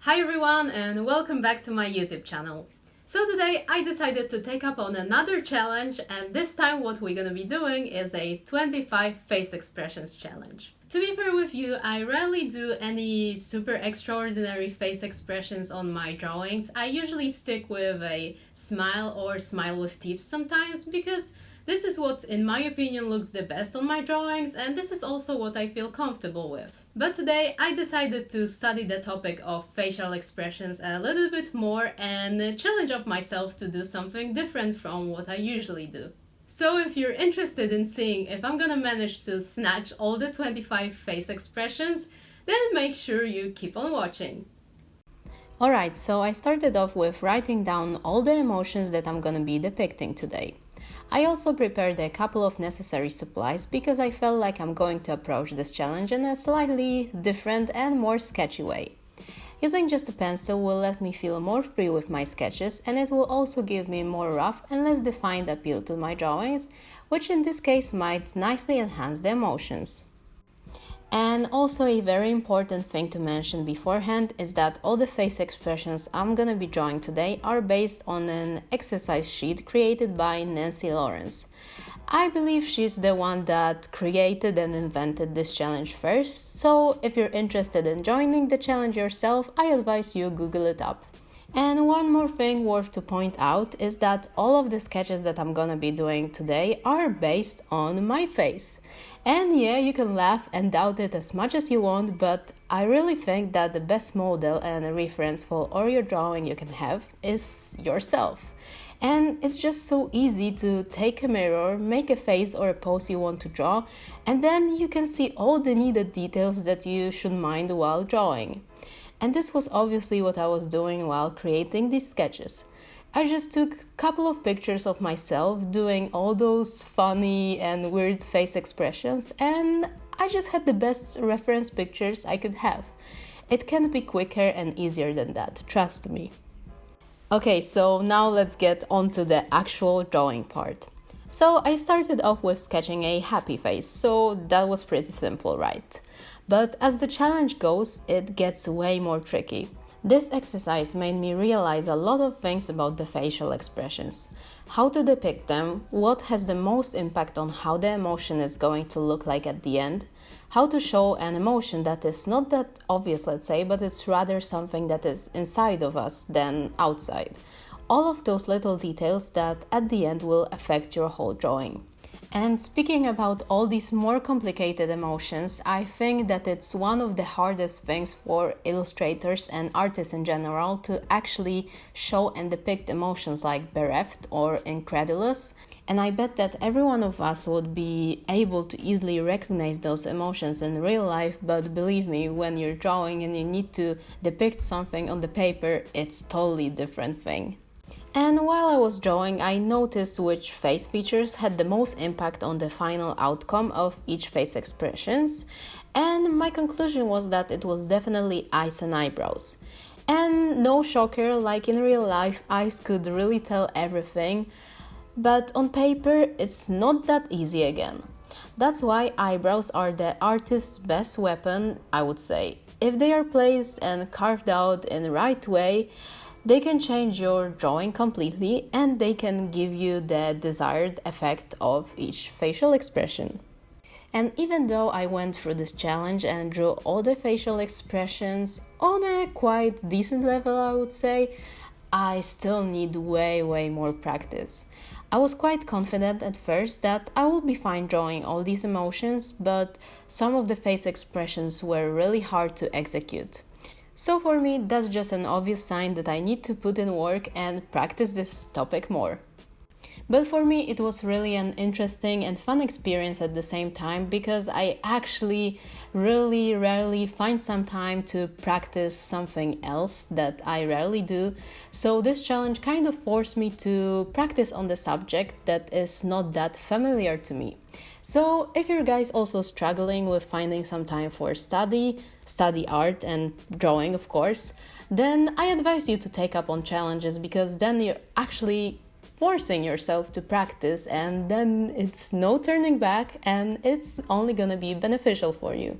Hi everyone and welcome back to my YouTube channel. So today I decided to take up on another challenge, and this time what we're gonna be doing is a 25 face expressions challenge. To be fair with you, I rarely do any super extraordinary face expressions on my drawings. I usually stick with a smile or smile with teeth sometimes because this is what, in my opinion, looks the best on my drawings, and this is also what I feel comfortable with. But today I decided to study the topic of facial expressions a little bit more and challenge up myself to do something different from what I usually do. So if you're interested in seeing if I'm gonna manage to snatch all the 25 face expressions, then make sure you keep on watching. Alright, so I started off with writing down all the emotions that I'm gonna be depicting today. I also prepared a couple of necessary supplies because I felt like I'm going to approach this challenge in a slightly different and more sketchy way. Using just a pencil will let me feel more free with my sketches, and it will also give me more rough and less defined appeal to my drawings, which in this case might nicely enhance the emotions. And also a very important thing to mention beforehand is that all the face expressions I'm gonna be drawing today are based on an exercise sheet created by Nancy Lawrence. I believe she's the one that created and invented this challenge first, so if you're interested in joining the challenge yourself, I advise you Google it up. And one more thing worth to point out is that all of the sketches that I'm gonna be doing today are based on my face. And yeah, you can laugh and doubt it as much as you want, but I really think that the best model and a reference for all your drawing you can have is yourself. And it's just so easy to take a mirror, make a face or a pose you want to draw, and then you can see all the needed details that you should mind while drawing. And this was obviously what I was doing while creating these sketches. I just took a couple of pictures of myself doing all those funny and weird face expressions, and I just had the best reference pictures I could have. It can't be quicker and easier than that, trust me. Okay, so now let's get on to the actual drawing part. So I started off with sketching a happy face, so that was pretty simple, right? But as the challenge goes, it gets way more tricky. This exercise made me realize a lot of things about the facial expressions. How to depict them, what has the most impact on how the emotion is going to look like at the end, how to show an emotion that is not that obvious, let's say, but it's rather something that is inside of us than outside. All of those little details that at the end will affect your whole drawing. And speaking about all these more complicated emotions, I think that it's one of the hardest things for illustrators and artists in general to actually show and depict emotions like bereft or incredulous. And I bet that every one of us would be able to easily recognize those emotions in real life, but believe me, when you're drawing and you need to depict something on the paper, it's totally different thing. And while I was drawing, I noticed which face features had the most impact on the final outcome of each face expressions, and my conclusion was that it was definitely eyes and eyebrows. And no shocker, like in real life, eyes could really tell everything, but on paper it's not that easy again. That's why eyebrows are the artist's best weapon, I would say. If they are placed and carved out in the right way, they can change your drawing completely, and they can give you the desired effect of each facial expression. And even though I went through this challenge and drew all the facial expressions on a quite decent level, I would say, I still need way more practice. I was quite confident at first that I would be fine drawing all these emotions, but some of the face expressions were really hard to execute. So for me, that's just an obvious sign that I need to put in work and practice this topic more. But for me, it was really an interesting and fun experience at the same time, because I actually really rarely find some time to practice something else that I rarely do. So this challenge kind of forced me to practice on the subject that is not that familiar to me. So if you're guys also struggling with finding some time for study art and drawing, of course, then I advise you to take up on challenges, because then you're actually forcing yourself to practice, and then it's no turning back and it's only gonna be beneficial for you.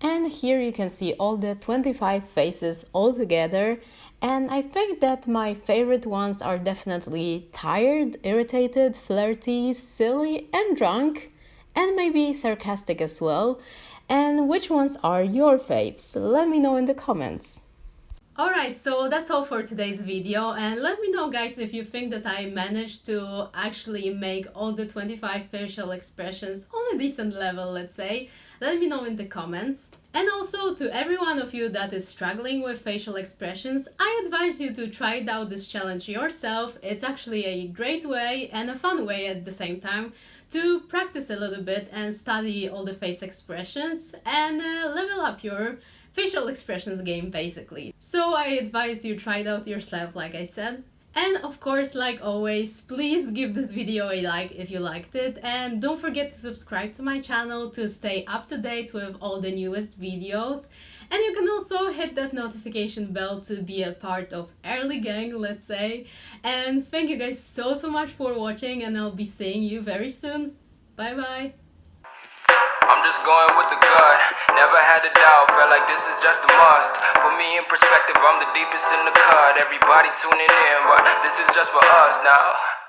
And here you can see all the 25 faces all together. And I think that my favorite ones are definitely tired, irritated, flirty, silly, and drunk, and maybe sarcastic as well. And which ones are your faves? Let me know in the comments. Alright, so that's all for today's video, and let me know guys if you think that I managed to actually make all the 25 facial expressions on a decent level, let's say. Let me know in the comments. And also to every one of you that is struggling with facial expressions, I advise you to try out this challenge yourself. It's actually a great way and a fun way at the same time to practice a little bit and study all the face expressions and level up your facial expressions game basically. So I advise you try it out yourself, like I said. And of course, like always, please give this video a like if you liked it, and don't forget to subscribe to my channel to stay up to date with all the newest videos. And you can also hit that notification bell to be a part of early gang, let's say. And thank you guys so much for watching, and I'll be seeing you very soon. Bye bye! I'm just going with the gut, never had a doubt, felt like this is just a must. Put me in perspective, I'm the deepest in the cut. Everybody tuning in, but this is just for us now.